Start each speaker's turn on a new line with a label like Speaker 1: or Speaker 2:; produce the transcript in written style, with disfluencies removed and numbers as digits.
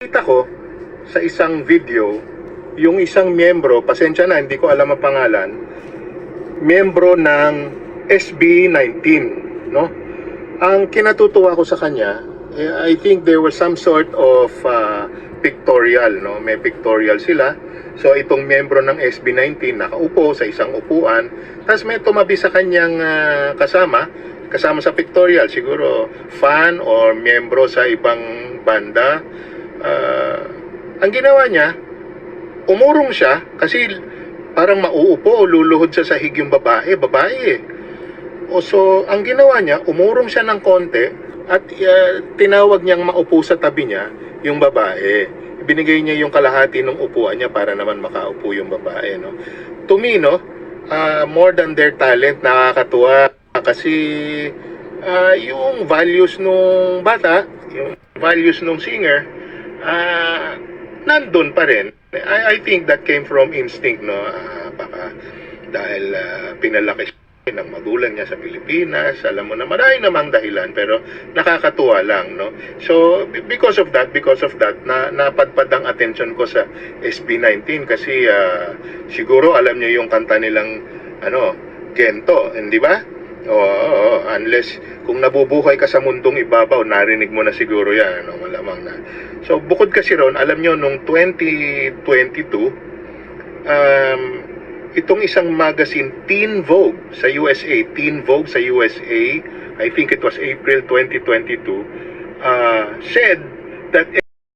Speaker 1: Kita ko sa isang video, yung isang miyembro, pasensya na, hindi ko alam ang pangalan, miyembro ng SB19, no? Ang kinatutuwa ko sa kanya, I think there was some sort of pictorial, no? May pictorial sila. So itong miyembro ng SB19 nakaupo sa isang upuan, tapos may tumabi sa kanyang kasama sa pictorial, siguro fan or miyembro sa ibang banda. Ang ginawa niya, umurong siya kasi parang mauupo o luluhod sa sahig yung babae eh. So ang ginawa niya, umurong siya ng konti at tinawag niyang maupo sa tabi niya yung babae. Binigay niya yung kalahati ng upuan niya para naman makaupo yung babae, no? To me, no, more than their talent, nakakatuwa kasi yung values nung bata, yung values nung singer, nandun pa rin. I think that came from instinct, no? Baka dahil pinalaki siya ng magulang niya sa Pilipinas, alam mo na marami namang dahilan, pero nakakatuwa lang, no? So because of that, napadpad ang attention ko sa SB19 kasi siguro alam niyo yung kanta nilang Gento, hindi ba? Oo, unless kung nabubuhay ka sa mundong ibabaw, narinig mo na siguro yan, malamang na. So bukod kasi ron, alam nyo, nung 2022, itong isang magazine, Teen Vogue sa USA, I think it was April 2022, said that